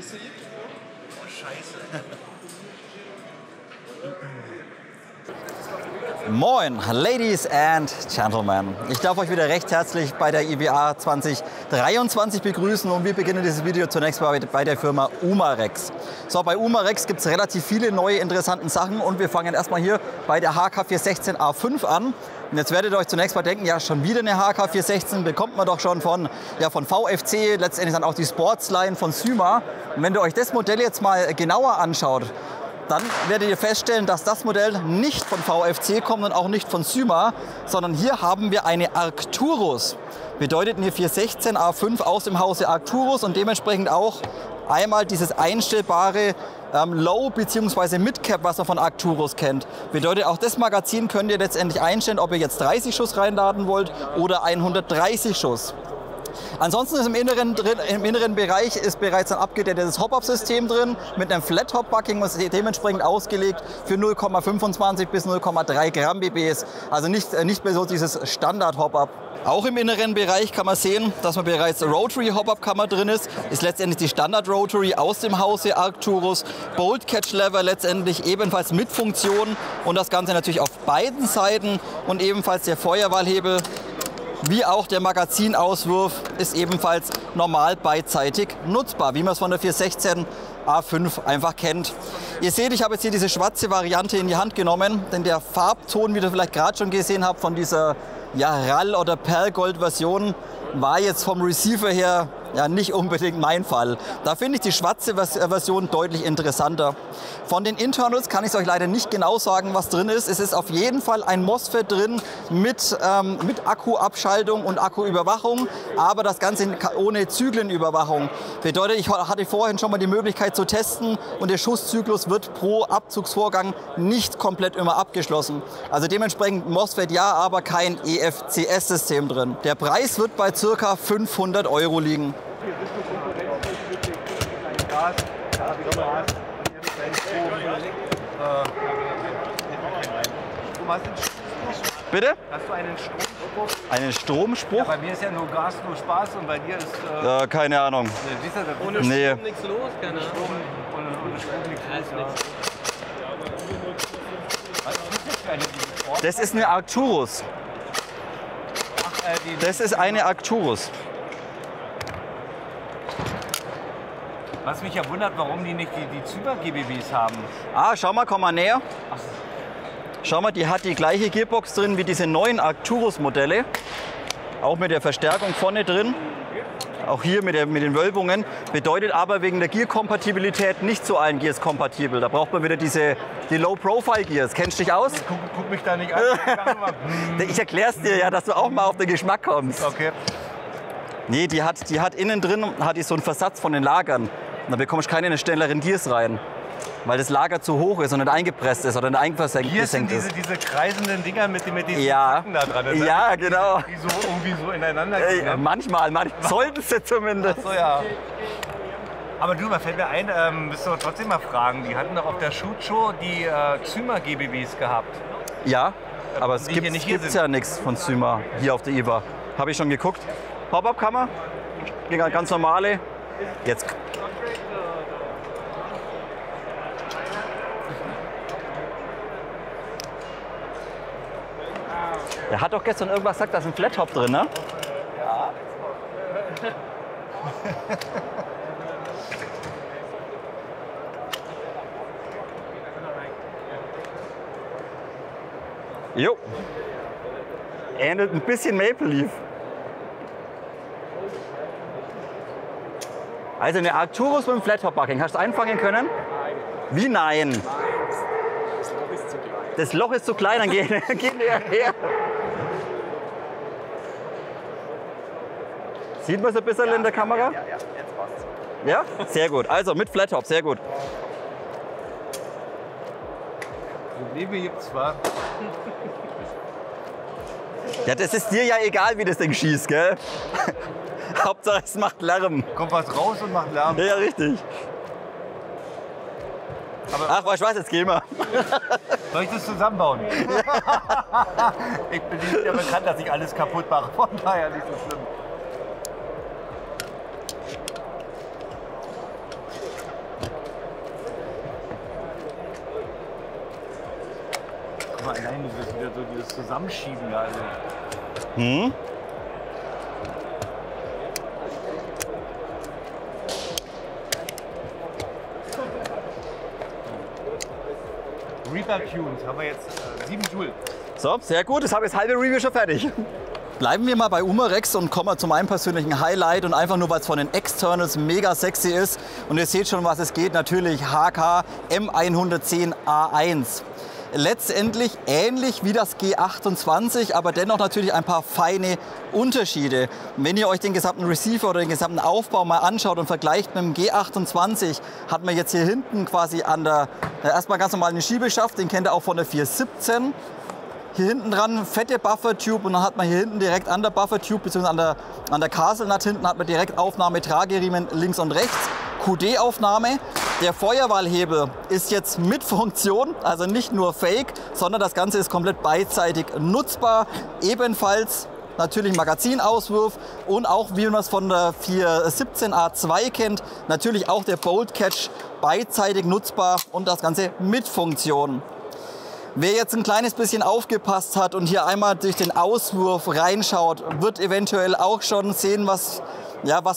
Oh, Scheiße. Moin, Ladies and Gentlemen. Ich darf euch wieder recht herzlich bei der IWA 2023 begrüßen und wir beginnen dieses Video zunächst mal bei der Firma Umarex. So, bei Umarex gibt es relativ viele neue interessante Sachen und wir fangen erstmal hier bei der HK416A5 an. Und jetzt werdet ihr euch zunächst mal denken, ja, schon wieder eine HK416, bekommt man doch schon von VFC, letztendlich dann auch die Sportsline von Syma. Und wenn ihr euch das Modell jetzt mal genauer anschaut, dann werdet ihr feststellen, dass das Modell nicht von VFC kommt und auch nicht von Syma, sondern hier haben wir eine Arcturus. Bedeutet eine 416A5 aus dem Hause Arcturus und dementsprechend auch einmal dieses einstellbare Low- bzw. Mid-Cap, was ihr von Arcturus kennt. Bedeutet, auch das Magazin könnt ihr letztendlich einstellen, ob ihr jetzt 30 Schuss reinladen wollt oder 130 Schuss. Ansonsten ist im inneren Bereich ist bereits ein abgedatetes Hop-Up-System drin mit einem Flat-Hop-Bucking, was dementsprechend ausgelegt für 0,25 bis 0,3 Gramm BBs. Also nicht mehr so dieses Standard-Hop-Up. Auch im inneren Bereich kann man sehen, dass man bereits Rotary Hop-Up-Kammer drin ist. Ist letztendlich die Standard Rotary aus dem Hause Arcturus. Bolt Catch Lever letztendlich ebenfalls mit Funktion und das Ganze natürlich auf beiden Seiten und ebenfalls der Feuerwahlhebel wie auch der Magazinauswurf ist ebenfalls normal beidseitig nutzbar, wie man es von der 416A5 einfach kennt. Ihr seht, ich habe jetzt hier diese schwarze Variante in die Hand genommen, denn der Farbton, wie ihr vielleicht gerade schon gesehen habt, von dieser RAL- oder Perlgold-Version, war jetzt vom Receiver her nicht unbedingt mein Fall. Da finde ich die schwarze Version deutlich interessanter. Von den Internals kann ich es euch leider nicht genau sagen, was drin ist. Es ist auf jeden Fall ein MOSFET drin mit Akkuabschaltung und Akkuüberwachung, aber das Ganze ohne Zyklenüberwachung. Bedeutet, ich hatte vorhin schon mal die Möglichkeit zu testen und der Schusszyklus wird pro Abzugsvorgang nicht komplett immer abgeschlossen. Also dementsprechend MOSFET ja, aber kein EFCS-System drin. Der Preis wird bei ca. 500 € liegen. Bitte? Hast du einen Stromspruch? Einen Stromspruch? Ja, bei mir ist ja nur Gas, nur Spaß und bei dir ist... keine Ahnung. Ohne Strom nichts los, keine Ahnung. Ohne Strom nichts los. Was ist das für eine? Das ist eine Arcturus. Das ist eine Arcturus. Was mich ja wundert, warum die nicht die Zyber-GBBs haben. Ah, schau mal, komm mal näher. Schau mal, die hat die gleiche Gearbox drin wie diese neuen Arcturus-Modelle. Auch mit der Verstärkung vorne drin. Auch hier mit den Wölbungen. Bedeutet aber wegen der Gear-Kompatibilität nicht zu allen Gears kompatibel. Da braucht man wieder die Low-Profile-Gears. Kennst du dich aus? Guck mich da nicht an. Ich erklär's dir ja, dass du auch mal auf den Geschmack kommst. Okay. Nee, die hat innen drin so einen Versatz von den Lagern. Und da bekommst du keine schnelleren Gears rein. Weil das Lager zu hoch ist und nicht eingepresst ist oder nicht eingesenkt ist. Hier sind diese kreisenden Dinger mit diesen Zacken da dran. Ja, genau. Die so irgendwie so ineinander gehen. Ne? Manchmal sollten sie zumindest. Ach so, ja. Aber du, da fällt mir ein, müsst ihr trotzdem mal fragen. Die hatten doch auf der Shoot-Show die Syma GBBs gehabt. Ja, aber es gibt ja nichts von Syma hier auf der IWA. Habe ich schon geguckt. Pop-Up-Kammer, ganz normale. Jetzt. Der hat doch gestern irgendwas gesagt, da ist ein Flat-Top drin, ne? Ja. Jo. Ähnelt ein bisschen Maple Leaf. Also eine Arcturus mit dem Flat-Top-Bucking. Hast du es einfangen können? Wie nein? Das Loch ist zu klein, dann gehen wir her. Sieht man es ein bisschen in der Kamera? Ja, jetzt passt's. Ja? Sehr gut. Also mit Flat-Top, sehr gut. Probleme gibt's zwar. Ja, das ist dir ja egal, wie das Ding schießt, gell? Hauptsache es macht Lärm. Kommt was raus und macht Lärm. Ja, richtig. Aber ach, was jetzt gehen wir. Soll ich das zusammenbauen? Ich bin ja bekannt, dass ich alles kaputt mache. Von daher nicht so schlimm. mal, nein, das ist wieder so dieses Zusammenschieben da. Also. Reaper Tunes haben wir jetzt 7 Joule. So, sehr gut. Das habe ich das halbe Review schon fertig. Bleiben wir mal bei Umarex und kommen zu meinem persönlichen Highlight und einfach nur, weil es von den Externals mega sexy ist. Und ihr seht schon, was es geht. Natürlich HK M110A1. Letztendlich ähnlich wie das G28, aber dennoch natürlich ein paar feine Unterschiede. Wenn ihr euch den gesamten Receiver oder den gesamten Aufbau mal anschaut und vergleicht mit dem G28, hat man jetzt hier hinten quasi an der, erstmal ganz normal einen Schiebeschaft, den kennt ihr auch von der 417. Hier hinten dran fette Buffer-Tube und dann hat man hier hinten direkt an der Buffer-Tube bzw. an der Caselnut hinten hat man direkt Aufnahme, Trageriemen links und rechts, QD-Aufnahme. Der Feuerwahlhebel ist jetzt mit Funktion, also nicht nur Fake, sondern das Ganze ist komplett beidseitig nutzbar. Ebenfalls natürlich Magazinauswurf und auch, wie man es von der 417A2 kennt, natürlich auch der Bolt Catch beidseitig nutzbar und das Ganze mit Funktion. Wer jetzt ein kleines bisschen aufgepasst hat und hier einmal durch den Auswurf reinschaut, wird eventuell auch schon sehen, was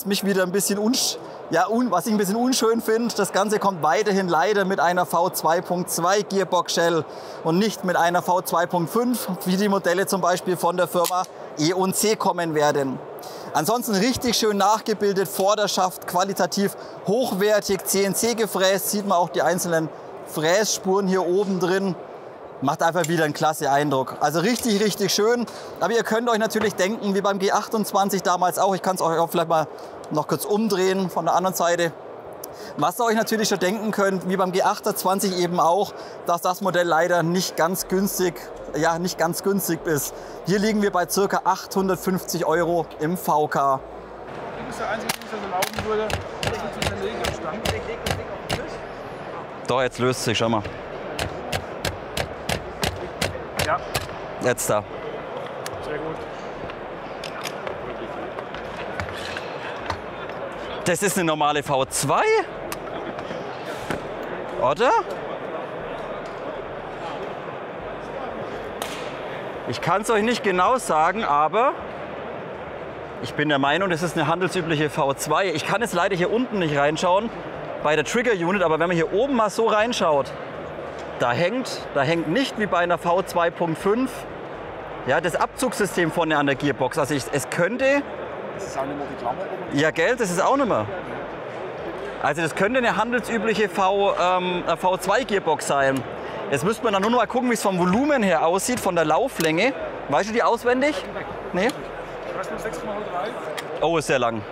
mich wieder ein bisschen was ich ein bisschen unschön finde. Das Ganze kommt weiterhin leider mit einer V2.2 Gearbox Shell und nicht mit einer V2.5, wie die Modelle zum Beispiel von der Firma E&C kommen werden. Ansonsten richtig schön nachgebildet, Vorderschaft qualitativ hochwertig, CNC gefräst, sieht man auch die einzelnen Frässpuren hier oben drin. Macht einfach wieder einen klasse Eindruck. Also richtig, richtig schön. Aber ihr könnt euch natürlich denken, wie beim G28 damals auch, ich kann es euch auch vielleicht mal noch kurz umdrehen von der anderen Seite. Was ihr euch natürlich schon denken könnt, wie beim G28 eben auch, dass das Modell leider nicht ganz günstig ist. Hier liegen wir bei ca. 850 € im VK. Das ist der einzige, der so laufen würde. Das ist ein Regelstand. Doch, jetzt löst sich, schau mal. Ja. Jetzt da. Sehr gut. Das ist eine normale V2? Oder? Ich kann es euch nicht genau sagen, aber ich bin der Meinung, das ist eine handelsübliche V2. Ich kann jetzt leider hier unten nicht reinschauen bei der Trigger Unit, aber wenn man hier oben mal so reinschaut, da hängt nicht wie bei einer V2.5 das Abzugssystem vorne an der Gearbox. Also es könnte... Das ist auch nicht mehr die Klammer. Ja, Geld, das ist auch nicht mehr. Also das könnte eine handelsübliche V2-Gearbox sein. Jetzt müsste man dann nur noch mal gucken, wie es vom Volumen her aussieht, von der Lauflänge. Weißt du die auswendig? Nee? Ich weiß nur 6x3. Oh, ist sehr lang.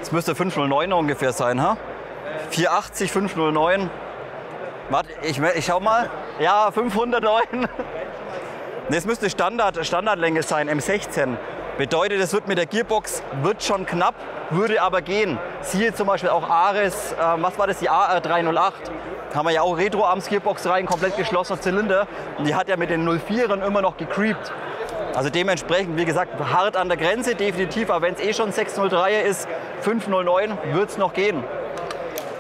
Das müsste 509 ungefähr sein, ha? 480, 509. Warte, ich schau mal. Ja, 509. Das müsste Standardlänge sein, M16. Bedeutet, es wird mit der Gearbox schon knapp, würde aber gehen. Siehe zum Beispiel auch Ares, was war das, die AR308. Haben wir ja auch Retro-Arms-Gearbox rein, komplett geschlossener Zylinder. Und die hat ja mit den 04ern immer noch gecreept. Also dementsprechend, wie gesagt, hart an der Grenze, definitiv. Aber wenn es schon 603er ist, 509 wird es noch gehen.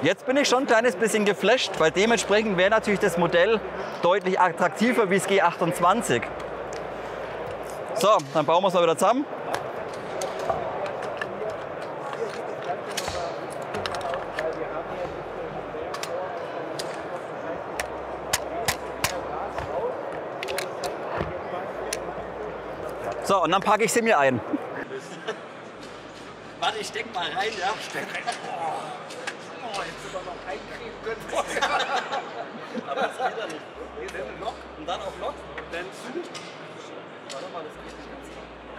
Jetzt bin ich schon ein kleines bisschen geflasht, weil dementsprechend wäre natürlich das Modell deutlich attraktiver wie das G28. So, dann bauen wir es mal wieder zusammen. So, und dann packe ich sie mir ein. Warte, ich steck mal rein, ja? Steck rein. Oh, jetzt sind wir noch eincremen können. Aber das geht ja nicht. Hier sind Lock und dann auf Lock. Dann zünden. Warte mal, das geht nicht ganz.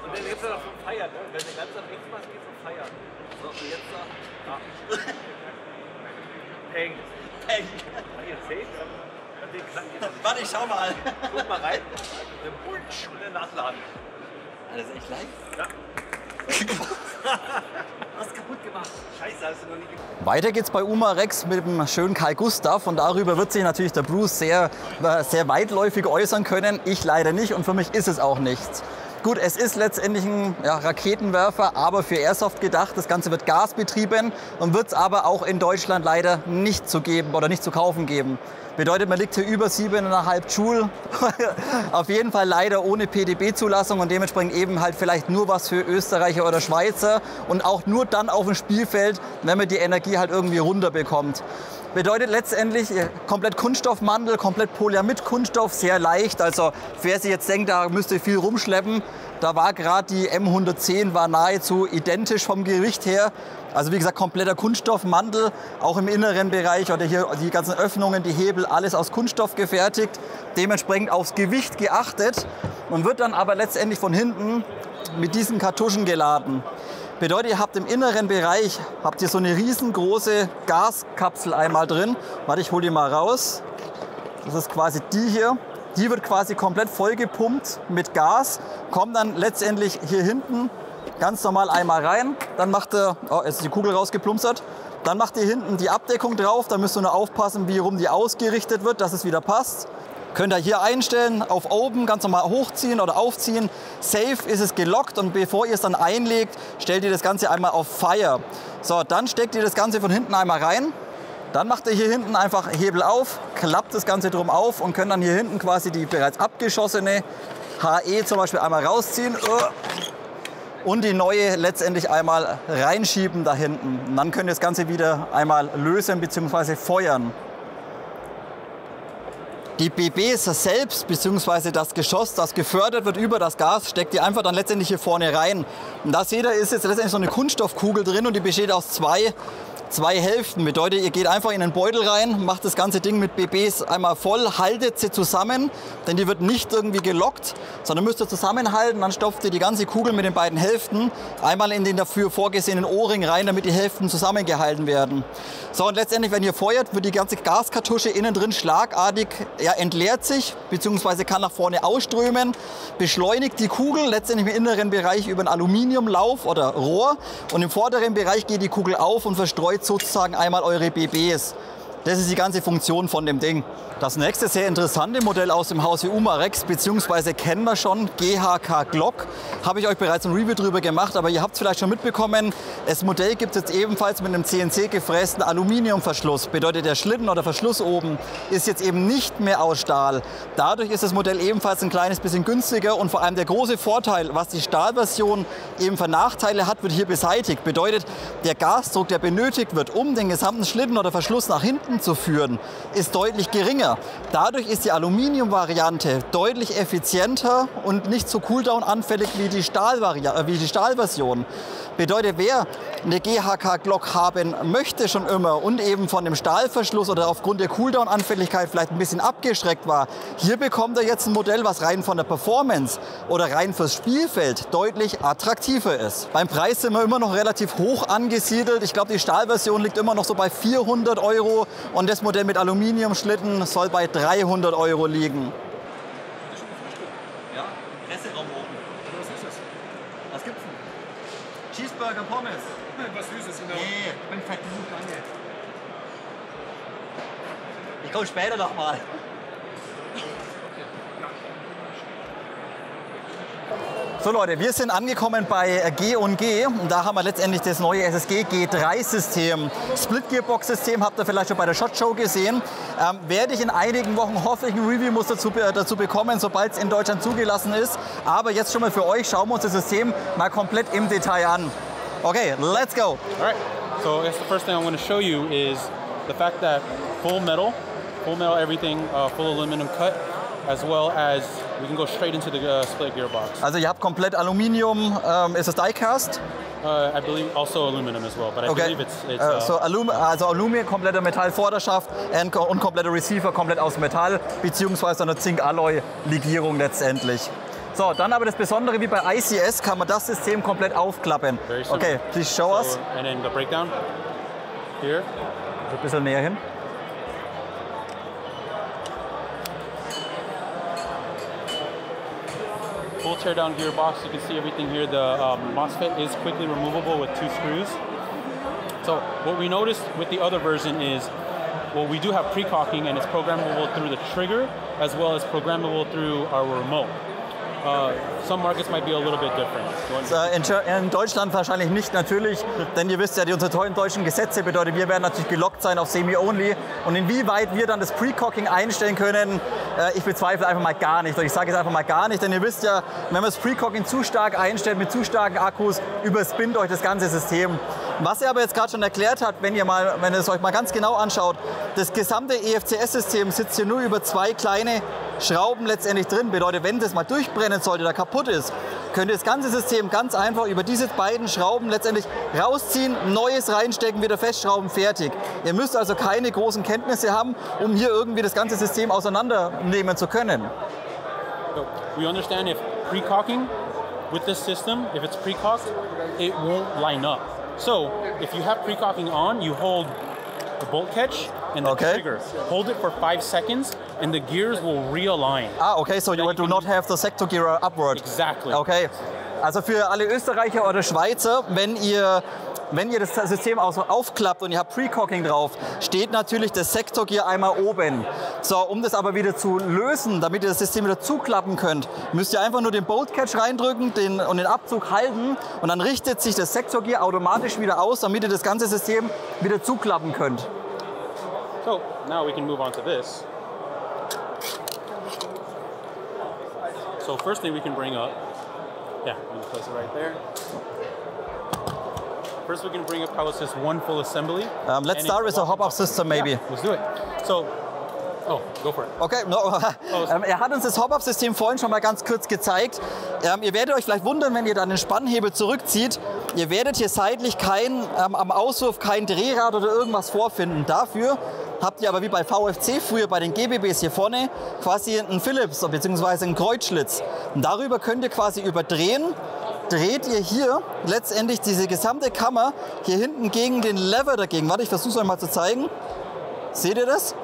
Und dann jetzt noch vom Feiern. Wenn du ganz nach rechts machst, geht's vom Feiern. So, und jetzt da. Peng. Peng. Hier, safe. Warte, ich schau mal. Guck mal rein. Der Wunsch und der Nachladen. Das ist echt leicht. Ja. Was kaputt gemacht. Scheiße, hast du noch nie gemacht. Weiter geht's bei Umarex mit dem schönen Karl Gustav und darüber wird sich natürlich der Bruce sehr weitläufig äußern können. Ich leider nicht und für mich ist es auch nichts. Gut, es ist letztendlich ein Raketenwerfer, aber für Airsoft gedacht. Das Ganze wird gasbetrieben und wird es aber auch in Deutschland leider nicht zu geben oder nicht zu kaufen geben. Bedeutet, man liegt hier über 7,5 Joule. Auf jeden Fall leider ohne PDB-Zulassung und dementsprechend eben halt vielleicht nur was für Österreicher oder Schweizer und auch nur dann auf dem Spielfeld, wenn man die Energie halt irgendwie runterbekommt. Bedeutet letztendlich komplett Kunststoffmantel, komplett Polyamid Kunststoff, sehr leicht. Also wer sich jetzt denkt, da müsste viel rumschleppen, da war gerade die M110 war nahezu identisch vom Gewicht her. Also wie gesagt, kompletter Kunststoffmantel, auch im inneren Bereich oder hier die ganzen Öffnungen, die Hebel, alles aus Kunststoff gefertigt. Dementsprechend aufs Gewicht geachtet und wird dann aber letztendlich von hinten mit diesen Kartuschen geladen. Bedeutet, ihr habt im inneren Bereich habt ihr so eine riesengroße Gaskapsel einmal drin. Warte, ich hole die mal raus. Das ist quasi die hier. Die wird quasi komplett vollgepumpt mit Gas, kommt dann letztendlich hier hinten ganz normal einmal rein. Dann macht ihr, oh, jetzt ist die Kugel rausgeplumpsert. Dann macht ihr hinten die Abdeckung drauf. Da müsst ihr nur aufpassen, wie rum die ausgerichtet wird, dass es wieder passt. Könnt ihr hier einstellen, auf Open ganz normal hochziehen oder aufziehen. Safe ist es gelockt und bevor ihr es dann einlegt, stellt ihr das Ganze einmal auf Fire. So, dann steckt ihr das Ganze von hinten einmal rein. Dann macht ihr hier hinten einfach Hebel auf, klappt das Ganze drum auf und könnt dann hier hinten quasi die bereits abgeschossene HE zum Beispiel einmal rausziehen und die neue letztendlich einmal reinschieben da hinten. Und dann könnt ihr das Ganze wieder einmal lösen bzw. feuern. Die BBs selbst bzw. das Geschoss, das gefördert wird über das Gas, steckt ihr einfach dann letztendlich hier vorne rein. Und da seht ihr, ist jetzt letztendlich so eine Kunststoffkugel drin und die besteht aus zwei Hälften. Bedeutet, ihr geht einfach in den Beutel rein, macht das ganze Ding mit BBs einmal voll, haltet sie zusammen, denn die wird nicht irgendwie gelockt, sondern müsst ihr zusammenhalten. Dann stopft ihr die ganze Kugel mit den beiden Hälften einmal in den dafür vorgesehenen O-Ring rein, damit die Hälften zusammengehalten werden. So, und letztendlich, wenn ihr feuert, wird die ganze Gaskartusche innen drin schlagartig entleert sich, beziehungsweise kann nach vorne ausströmen, beschleunigt die Kugel letztendlich im inneren Bereich über einen Aluminiumlauf oder Rohr und im vorderen Bereich geht die Kugel auf und verstreut sozusagen einmal eure BBs. Das ist die ganze Funktion von dem Ding. Das nächste sehr interessante Modell aus dem Hause Umarex, beziehungsweise kennen wir schon, GHK Glock. Habe ich euch bereits ein Review drüber gemacht, aber ihr habt es vielleicht schon mitbekommen. Das Modell gibt es jetzt ebenfalls mit einem CNC gefrästen Aluminiumverschluss. Bedeutet, der Schlitten oder Verschluss oben ist jetzt eben nicht mehr aus Stahl. Dadurch ist das Modell ebenfalls ein kleines bisschen günstiger und vor allem der große Vorteil, was die Stahlversion eben für Nachteile hat, wird hier beseitigt. Bedeutet, der Gasdruck, der benötigt wird, um den gesamten Schlitten oder Verschluss nach hinten zu führen, ist deutlich geringer. Dadurch ist die Aluminium-Variante deutlich effizienter und nicht so cooldown-anfällig wie die Stahlversion. Bedeutet, wer eine GHK Glock haben möchte schon immer und eben von dem Stahlverschluss oder aufgrund der Cooldown-Anfälligkeit vielleicht ein bisschen abgeschreckt war, hier bekommt er jetzt ein Modell, was rein von der Performance oder rein fürs Spielfeld deutlich attraktiver ist. Beim Preis sind wir immer noch relativ hoch angesiedelt. Ich glaube, die Stahlversion liegt immer noch so bei 400 € und das Modell mit Aluminiumschlitten soll bei 300 € liegen. Ja, Presseraum oben. Was ist das? Was gibt's denn? Cheeseburger, Pommes. Was Süßes, genau. Nee, ich bin fett genug, danke. Ich komme später noch mal. So Leute, wir sind angekommen bei G&G und da haben wir letztendlich das neue SSG G3-System. Split-Gearbox-System habt ihr vielleicht schon bei der SHOT Show gesehen. Werde ich in einigen Wochen hoffentlich ein Review dazu bekommen, sobald es in Deutschland zugelassen ist. Aber jetzt schon mal für euch, schauen wir uns das System mal komplett im Detail an. Okay, let's go. All right, so I guess the first thing I want to show you is the fact that full metal everything, full aluminum cut, as well as we can go straight into the split gearbox. Also ihr habt komplett Aluminium, ist es Die-Cast? I believe also aluminum as well, but I believe it's so Aluminium, kompletter Metallvorderschaft und kompletter Receiver, komplett aus Metall, beziehungsweise eine Zink-Alloy-Legierung letztendlich. So, dann aber das Besondere, wie bei ICS, kann man das System komplett aufklappen. Okay, please show us. And then the breakdown here. Ein bisschen näher hin. Full teardown gearbox, you can see everything here. The MOSFET is quickly removable with 2 screws. So what we noticed with the other version is, well, we do have pre-caulking and it's programmable through the trigger as well as programmable through our remote. Some markets might be a little bit different. In Deutschland wahrscheinlich nicht, natürlich, denn ihr wisst ja, unsere tollen deutschen Gesetze bedeutet, wir werden natürlich gelockt sein auf Semi-Only. Und inwieweit wir dann das Precocking einstellen können, ich bezweifle einfach mal gar nicht. Und ich sage jetzt einfach mal gar nicht, denn ihr wisst ja, wenn man das Precocking zu stark einstellt, mit zu starken Akkus, überspinnt euch das ganze System. Was er aber jetzt gerade schon erklärt hat, wenn ihr es euch mal ganz genau anschaut, das gesamte EFCS-System sitzt hier nur über zwei kleine Schrauben letztendlich drin. Bedeutet, wenn das mal durchbrennen sollte oder kaputt ist, könnt ihr das ganze System ganz einfach über diese beiden Schrauben letztendlich rausziehen, Neues reinstecken, wieder festschrauben, fertig. Ihr müsst also keine großen Kenntnisse haben, um hier irgendwie das ganze System auseinandernehmen zu können. So, we understand if precocking with this system, if it's precocked, it won't line up. So, if you have precocking on, you hold the bolt catch and the trigger. Hold it for 5 seconds and the gears will realign. Ah, okay, so you do not have the sector gear upward. Exactly. Okay, also für alle Österreicher oder Schweizer, wenn ihr das System also aufklappt und ihr habt Precocking drauf, steht natürlich das Sector Gear einmal oben. So, um das aber wieder zu lösen, damit ihr das System wieder zuklappen könnt, müsst ihr einfach nur den Bolt Catch reindrücken und den Abzug halten und dann richtet sich das Sector Gear automatisch wieder aus, damit ihr das ganze System wieder zuklappen könnt. So, now we can move on to this. So first thing we can bring up, yeah, we can place it right there. First, we can bring up how it's just one full assembly. Let's start with the hop-up system, maybe. Yeah, let's do it. So, oh, go for it. Okay, no. Er hat uns das Hop-up-System vorhin schon mal ganz kurz gezeigt. Ihr werdet euch vielleicht wundern, wenn ihr dann den Spannhebel zurückzieht. Ihr werdet hier seitlich am Auswurf kein Drehrad oder irgendwas vorfinden. Dafür habt ihr aber wie bei VFC früher bei den GBBs hier vorne quasi einen Phillips bzw. einen Kreuzschlitz. Und darüber könnt ihr quasi überdrehen. Dreht ihr hier letztendlich diese gesamte Kammer hier hinten gegen den Lever dagegen. Warte, ich versuche es euch mal zu zeigen. Seht ihr das?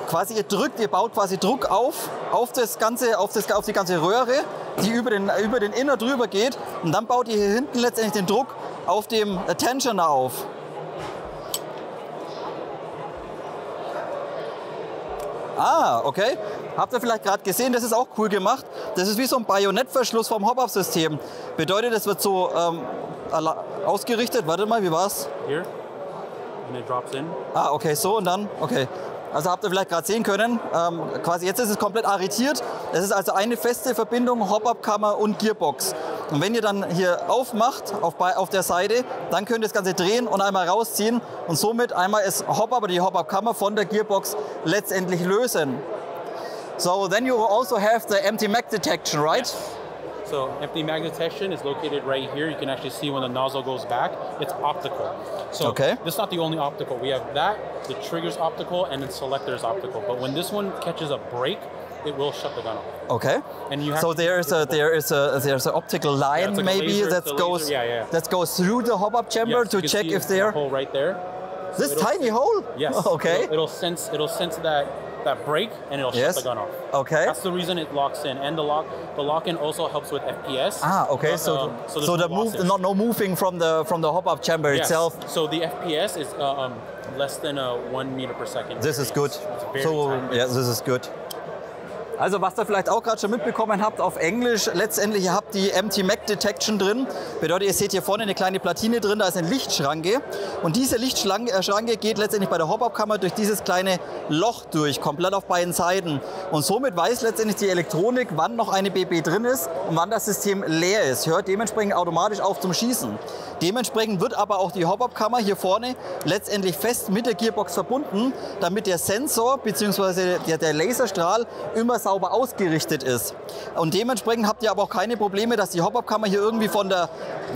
Quasi ihr baut quasi Druck auf die ganze Röhre, die über den Inner drüber geht. Und dann baut ihr hier hinten letztendlich den Druck auf dem Tensioner auf. Ah, okay. Habt ihr vielleicht gerade gesehen, das ist auch cool gemacht. Das ist wie so ein Bajonettverschluss vom Hop-Up-System. Bedeutet, es wird so ausgerichtet. Warte mal, wie war's? Here. And it drops in. Ah, okay, so und dann, okay. Also habt ihr vielleicht gerade sehen können, quasi jetzt ist es komplett arretiert. Es ist also eine feste Verbindung, Hop-Up-Kammer und Gearbox. Und wenn ihr dann hier aufmacht, auf der Seite, dann könnt ihr das Ganze drehen und einmal rausziehen und somit einmal das Hop-Up oder die Hop-Up-Kammer von der Gearbox letztendlich lösen. So then you also have the empty mag detection, right? Yes. So empty mag detection is located right here. You can actually see when the nozzle goes back. It's optical. So this is not the only optical. We have that, the trigger's optical, and then selector's optical. But when this one catches a brake, it will shut the gun off. Okay. And you have so there's an optical line like maybe laser, that goes through the hop-up chamber to check if there. Hole right there. This tiny hole? Yes. Okay. It'll sense that brake and it'll shut the gun off. Okay. That's the reason it locks in, and the lock-in also helps with FPS. Ah, okay. So no moving from the hop-up chamber itself. So the FPS is less than 1 meter per second. This is good. This is good. Also was ihr vielleicht auch gerade schon mitbekommen habt auf Englisch, letztendlich ihr habt die Empty Mag Detection drin. Bedeutet, ihr seht hier vorne eine kleine Platine drin, da ist eine Lichtschranke. Und diese Lichtschranke geht letztendlich bei der Hop-Up-Kammer durch dieses kleine Loch durch, komplett auf beiden Seiten. Und somit weiß letztendlich die Elektronik, wann noch eine BB drin ist und wann das System leer ist. Hört dementsprechend automatisch auf zum Schießen. Dementsprechend wird aber auch die Hop-Up-Kammer hier vorne letztendlich fest mit der Gearbox verbunden, damit der Sensor bzw. der Laserstrahl immer sauber ausgerichtet ist. Und dementsprechend habt ihr aber auch keine Probleme, dass die Hop-Up-Kammer hier irgendwie von der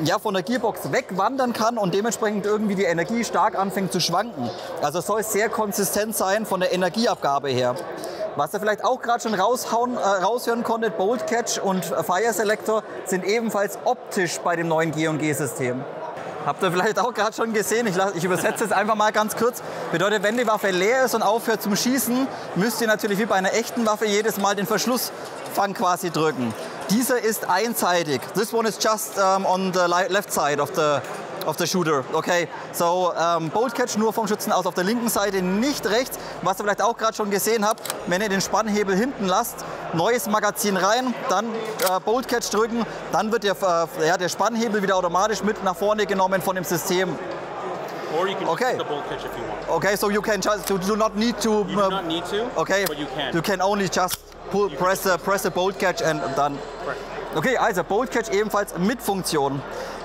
Gearbox wegwandern kann und dementsprechend irgendwie die Energie stark anfängt zu schwanken. Also es soll sehr konsistent sein von der Energieabgabe her. Was ihr vielleicht auch gerade schon raushören konntet, Bolt Catch und Fire Selector sind ebenfalls optisch bei dem neuen G&G-System. Habt ihr vielleicht auch gerade schon gesehen, ich übersetze es einfach mal ganz kurz. Bedeutet, wenn die Waffe leer ist und aufhört zum Schießen, müsst ihr natürlich wie bei einer echten Waffe jedes Mal den Verschlussfang quasi drücken. Dieser ist einseitig. This one is just on the left side of the shooter. Okay, so Bolt Catch nur vom Schützen aus auf der linken Seite, nicht rechts. Was ihr vielleicht auch gerade schon gesehen habt, wenn ihr den Spannhebel hinten lasst, neues Magazin rein, dann Bolt Catch drücken, dann wird der Spannhebel wieder automatisch mit nach vorne genommen von dem System. Or you can Okay. use the bolt catch if you want. Okay, so you can just, you do not need to. You do not need to, Okay, but you can. you can only just press the Bolt Catch and done. Correct. Okay, also Bolt Catch ebenfalls mit Funktion.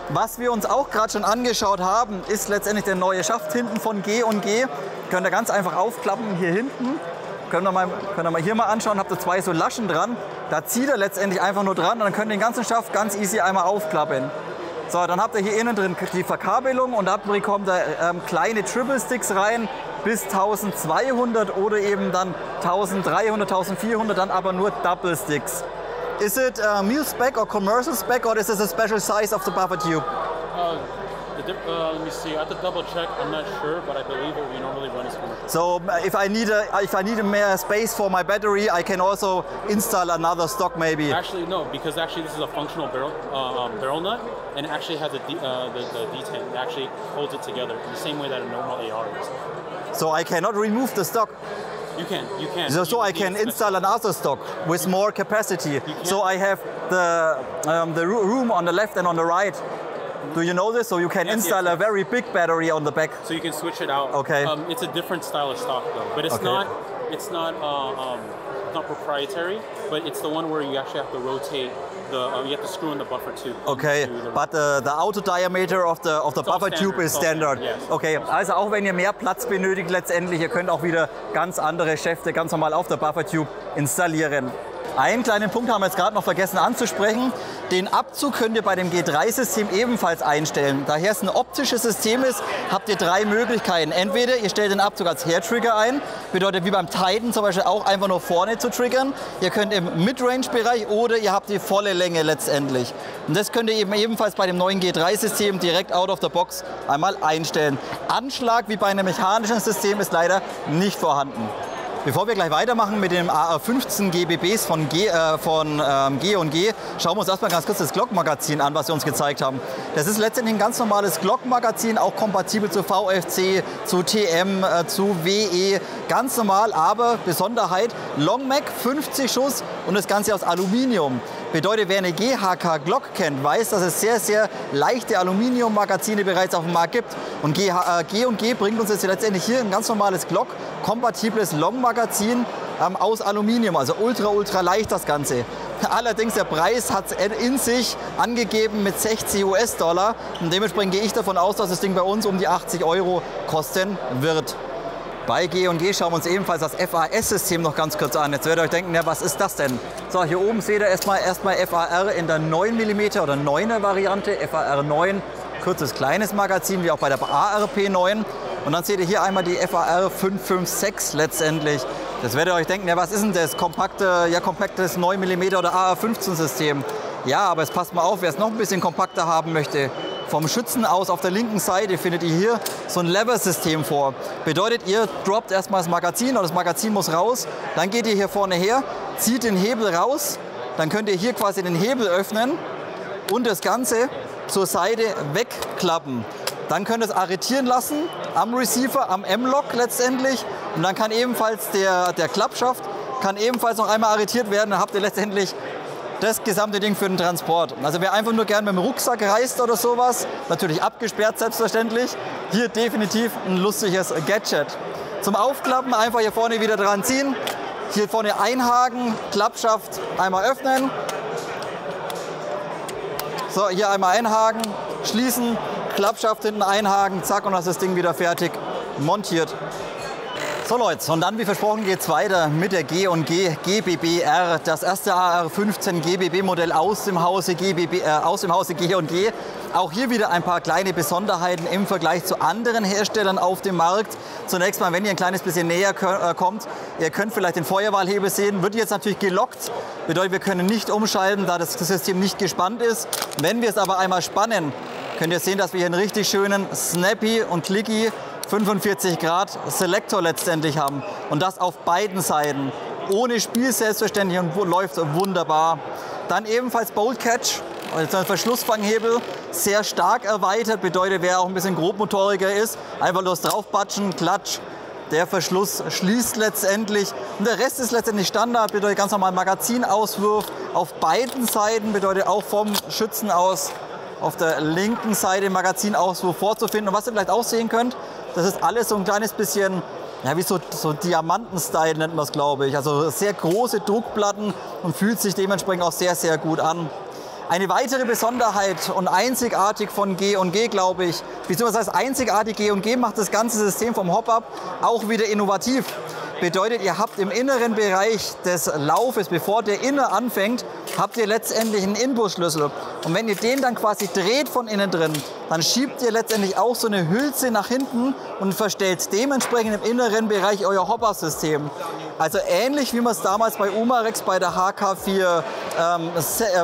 Was wir uns auch gerade schon angeschaut haben, ist letztendlich der neue Schaft hinten von G&G. Könnt ihr ganz einfach aufklappen hier hinten. Könnt ihr mal hier mal anschauen, habt ihr zwei so Laschen dran. Da zieht er letztendlich einfach nur dran und dann könnt ihr den ganzen Schaft ganz easy einmal aufklappen. So, dann habt ihr hier innen drin die Verkabelung und da bekommt ihr kleine Triple Sticks rein bis 1200 oder eben dann 1300, 1400, dann aber nur Double Sticks. Is it meal spec or commercial spec, or is this a special size of the buffer tube? Let me see. I have to double check. I'm not sure, but I believe what we normally run is commercial. So if I need more space for my battery, I can also install another stock maybe. Actually, no, because actually this is a functional barrel nut, and it actually has the detent. It actually holds it together in the same way that a normal AR is. So I cannot remove the stock. You can. So I can install another stock with more capacity. So I have the room on the left and on the right. Do you know this? So you can install a very big battery on the back. So you can switch it out. Okay. It's a different style of stock though, but it's not proprietary. But it's the one where you actually have to rotate you have to screw in the buffer tube. Okay, but the outer diameter of the buffer tube is standard. Yes. Okay, also auch wenn ihr mehr Platz benötigt letztendlich, ihr könnt auch wieder ganz andere Schäfte ganz normal auf der Buffer Tube installieren. Einen kleinen Punkt haben wir jetzt gerade noch vergessen anzusprechen. Den Abzug könnt ihr bei dem G3-System ebenfalls einstellen. Daher es ein optisches System ist, habt ihr drei Möglichkeiten. Entweder ihr stellt den Abzug als Hair-Trigger ein, bedeutet wie beim Titan zum Beispiel auch einfach nur vorne zu triggern. Ihr könnt im Midrange-Bereich oder ihr habt die volle Länge letztendlich. Und das könnt ihr eben ebenfalls bei dem neuen G3-System direkt out of the box einmal einstellen. Anschlag wie bei einem mechanischen System ist leider nicht vorhanden. Bevor wir gleich weitermachen mit dem AR15 GBBs von G&G, schauen wir uns erstmal ganz kurz das Glock-Magazin an, was sie uns gezeigt haben. Das ist letztendlich ein ganz normales Glock-Magazin, auch kompatibel zu VFC, zu TM, zu WE, ganz normal, aber Besonderheit, Long Mag, 50 Schuss und das Ganze aus Aluminium. Bedeutet, wer eine GHK Glock kennt, weiß, dass es sehr, sehr leichte Aluminiummagazine bereits auf dem Markt gibt. Und G&G bringt uns jetzt letztendlich hier ein ganz normales Glock, kompatibles Long-Magazin aus Aluminium, also ultra leicht das Ganze. Allerdings der Preis hat in sich angegeben mit 60 US-Dollar und dementsprechend gehe ich davon aus, dass das Ding bei uns um die 80 Euro kosten wird. Bei G&G schauen wir uns ebenfalls das FAS-System noch ganz kurz an. Jetzt werdet ihr euch denken, ja, was ist das denn? So, hier oben seht ihr erstmal FAR in der 9 mm oder 9er Variante, FAR 9, kurzes kleines Magazin, wie auch bei der ARP 9. Und dann seht ihr hier einmal die FAR 556 letztendlich. Das werdet ihr euch denken, ja, was ist denn das? Kompaktes 9 mm oder AR-15-System. Ja, aber es passt mal auf, wer es noch ein bisschen kompakter haben möchte. Vom Schützen aus auf der linken Seite findet ihr hier so ein Lever-System vor. Bedeutet, ihr droppt erstmal das Magazin oder das Magazin muss raus. Dann geht ihr hier vorne her, zieht den Hebel raus. Dann könnt ihr hier quasi den Hebel öffnen und das Ganze zur Seite wegklappen. Dann könnt ihr es arretieren lassen am Receiver, am M-Lock letztendlich. Und dann kann ebenfalls der Klappschaft kann ebenfalls noch einmal arretiert werden. Dann habt ihr letztendlich das gesamte Ding für den Transport. Also wer einfach nur gern mit dem Rucksack reist oder sowas, natürlich abgesperrt selbstverständlich, hier definitiv ein lustiges Gadget. Zum Aufklappen einfach hier vorne wieder dran ziehen, hier vorne einhaken, Klappschaft einmal öffnen. So, hier einmal einhaken, schließen, Klappschaft hinten einhaken, zack, und dann ist das Ding wieder fertig montiert. So Leute, und dann wie versprochen geht es weiter mit der G&G GBBR, das erste AR15 GBB Modell aus dem Hause G&G. Auch hier wieder ein paar kleine Besonderheiten im Vergleich zu anderen Herstellern auf dem Markt. Zunächst mal, wenn ihr ein kleines bisschen näher kommt, ihr könnt vielleicht den Feuerwahlhebel sehen, wird jetzt natürlich gelockt. Bedeutet, wir können nicht umschalten, da das System nicht gespannt ist. Wenn wir es aber einmal spannen, könnt ihr sehen, dass wir hier einen richtig schönen snappy und clicky 45 Grad Selektor letztendlich haben und das auf beiden Seiten. Ohne Spiel selbstverständlich und läuft wunderbar. Dann ebenfalls Bolt Catch, also ein Verschlussfanghebel, sehr stark erweitert, bedeutet, wer auch ein bisschen Grobmotoriker ist, einfach los draufbatschen, klatsch, Der Verschluss schließt letztendlich und der Rest ist letztendlich Standard, bedeutet ganz normal Magazinauswurf auf beiden Seiten, bedeutet auch vom Schützen aus auf der linken Seite Magazinauswurf vorzufinden. Und was ihr vielleicht auch sehen könnt, das ist alles so ein kleines bisschen, ja, wie so Diamanten-Style nennt man es, glaube ich. Also sehr große Druckplatten und fühlt sich dementsprechend auch sehr, sehr gut an. Eine weitere Besonderheit und einzigartig von G&G, glaube ich, beziehungsweise einzigartig G&G macht das ganze System vom Hop-Up auch wieder innovativ. Bedeutet, ihr habt im inneren Bereich des Laufes, bevor der Inner anfängt, habt ihr letztendlich einen Inbusschlüssel. Und wenn ihr den dann quasi dreht von innen drin, dann schiebt ihr letztendlich auch so eine Hülse nach hinten und verstellt dementsprechend im inneren Bereich euer Hopper-System. Also ähnlich wie wir es damals bei Umarex bei der HK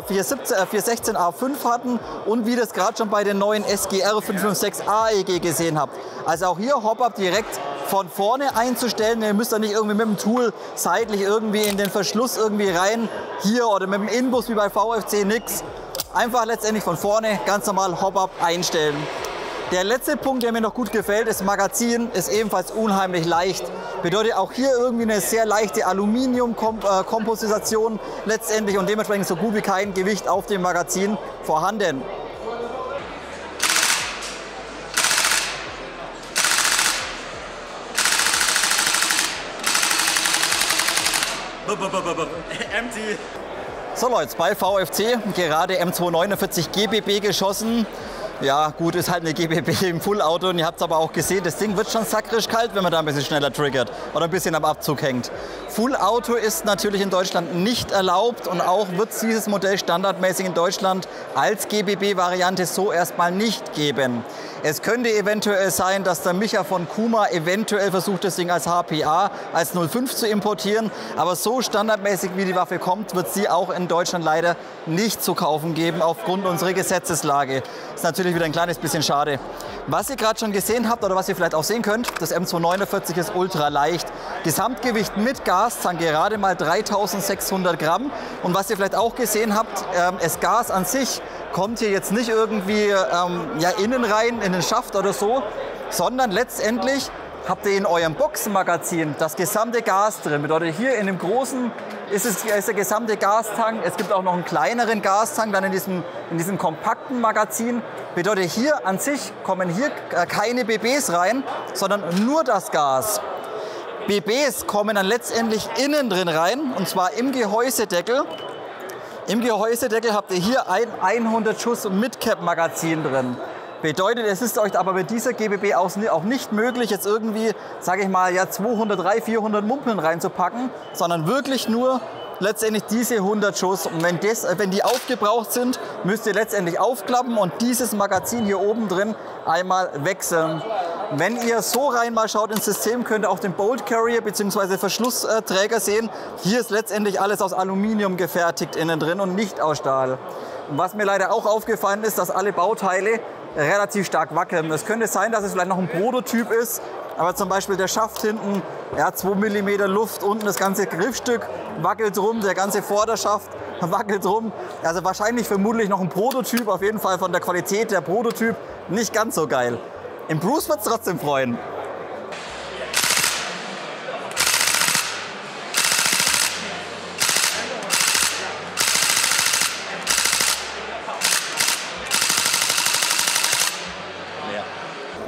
416A5 hatten und wie das gerade schon bei den neuen SGR 556 AEG gesehen habt. Also auch hier Hop-Up direkt von vorne einzustellen. Ihr müsst da nicht irgendwie mit dem Tool seitlich irgendwie in den Verschluss irgendwie rein, hier oder mit dem Inbus wie bei VFC nix. Einfach letztendlich von vorne ganz normal Hop-Up einstellen. Der letzte Punkt, der mir noch gut gefällt, das Magazin ist ebenfalls unheimlich leicht. Bedeutet auch hier irgendwie eine sehr leichte Aluminium-Komposition letztendlich und dementsprechend so gut wie kein Gewicht auf dem Magazin vorhanden. Empty. So Leute, bei VFC gerade M249 GBB geschossen. Ja gut, ist halt eine GBB im Full-Auto und ihr habt es aber auch gesehen, das Ding wird schon sakrisch kalt, wenn man da ein bisschen schneller triggert oder ein bisschen am Abzug hängt. Full-Auto ist natürlich in Deutschland nicht erlaubt und auch wird es dieses Modell standardmäßig in Deutschland als GBB-Variante so erstmal nicht geben. Es könnte eventuell sein, dass der Micha von Kuma eventuell versucht, das Ding als HPA, als 05 zu importieren, aber so standardmäßig wie die Waffe kommt, wird sie auch in Deutschland leider nicht zu kaufen geben aufgrund unserer Gesetzeslage. Ist natürlich wieder ein kleines bisschen schade. Was ihr gerade schon gesehen habt oder was ihr vielleicht auch sehen könnt, das M249 ist ultra leicht. Gesamtgewicht mit Gastank gerade mal 3600 Gramm. Und was ihr vielleicht auch gesehen habt, das Gas an sich kommt hier jetzt nicht irgendwie ja, innen rein in den Schaft oder so, sondern letztendlich habt ihr in eurem Boxenmagazin das gesamte Gas drin. Bedeutet, hier in dem großen ist der gesamte Gastank. Es gibt auch noch einen kleineren Gastank dann in diesem kompakten Magazin. Bedeutet, hier an sich kommen hier keine BBs rein, sondern nur das Gas. BBs kommen dann letztendlich innen drin rein, und zwar im Gehäusedeckel. Im Gehäusedeckel habt ihr hier ein 100 Schuss Mid-Cap-Magazin drin. Bedeutet, es ist euch aber mit dieser GBB auch nicht möglich, jetzt irgendwie, sage ich mal, ja 200, 300, 400 Mumpeln reinzupacken, sondern wirklich nur letztendlich diese 100 Schuss. Und wenn die aufgebraucht sind, müsst ihr letztendlich aufklappen und dieses Magazin hier oben drin einmal wechseln. Wenn ihr so rein mal schaut ins System, könnt ihr auch den Bolt Carrier bzw. Verschlussträger sehen. Hier ist letztendlich alles aus Aluminium gefertigt innen drin und nicht aus Stahl. Und was mir leider auch aufgefallen ist, dass alle Bauteile relativ stark wackeln. Es könnte sein, dass es vielleicht noch ein Prototyp ist, aber zum Beispiel der Schaft hinten, ja, 2 mm Luft, unten das ganze Griffstück wackelt rum, der ganze Vorderschaft wackelt rum. Also wahrscheinlich vermutlich noch ein Prototyp, auf jeden Fall von der Qualität der Prototyp nicht ganz so geil. Im Bruce wird es trotzdem freuen.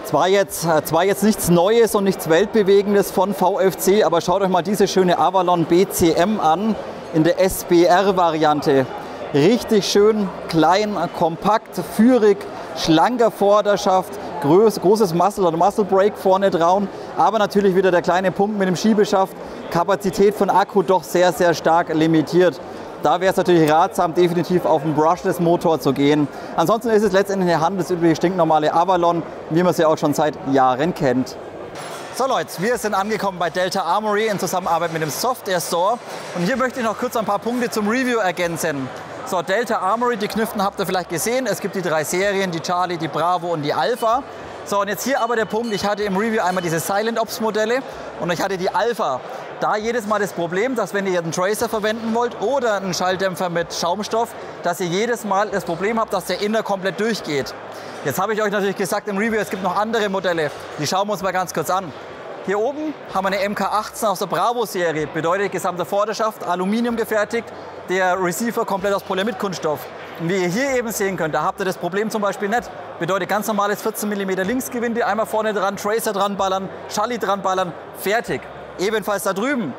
Zwar jetzt nichts Neues und nichts Weltbewegendes von VFC, aber schaut euch mal diese schöne Avalon BCM an in der SBR-Variante. Richtig schön, klein, kompakt, führig, schlanker Vorderschaft, großes Muscle oder Muscle Brake vorne dran, aber natürlich wieder der kleine Punkt mit dem Schiebeschaft. Kapazität von Akku doch sehr, sehr stark limitiert. Da wäre es natürlich ratsam, definitiv auf den Brushless-Motor zu gehen. Ansonsten ist es letztendlich eine handelsübliche, stinknormale Avalon, wie man sie auch schon seit Jahren kennt. So Leute, wir sind angekommen bei Delta Armory in Zusammenarbeit mit dem Software Store. Und hier möchte ich noch kurz ein paar Punkte zum Review ergänzen. So, Delta Armory, die Kniften habt ihr vielleicht gesehen. Es gibt die 3 Serien, die Charlie, die Bravo und die Alpha. So, und jetzt hier aber der Punkt, ich hatte im Review einmal diese Silent Ops Modelle und ich hatte die Alpha. Da jedes Mal das Problem, dass wenn ihr einen Tracer verwenden wollt oder einen Schalldämpfer mit Schaumstoff, dass ihr jedes Mal das Problem habt, dass der Inner komplett durchgeht. Jetzt habe ich euch natürlich gesagt im Review, es gibt noch andere Modelle. Die schauen wir uns mal ganz kurz an. Hier oben haben wir eine MK18 aus der Bravo-Serie, bedeutet gesamte Vorderschaft, Aluminium gefertigt, der Receiver komplett aus Polyamid-Kunststoff. Und wie ihr hier eben sehen könnt, da habt ihr das Problem zum Beispiel nicht. Bedeutet ganz normales 14 mm Linksgewinde, einmal vorne dran, Tracer dran ballern, Schalli dran ballern, fertig. Ebenfalls da drüben.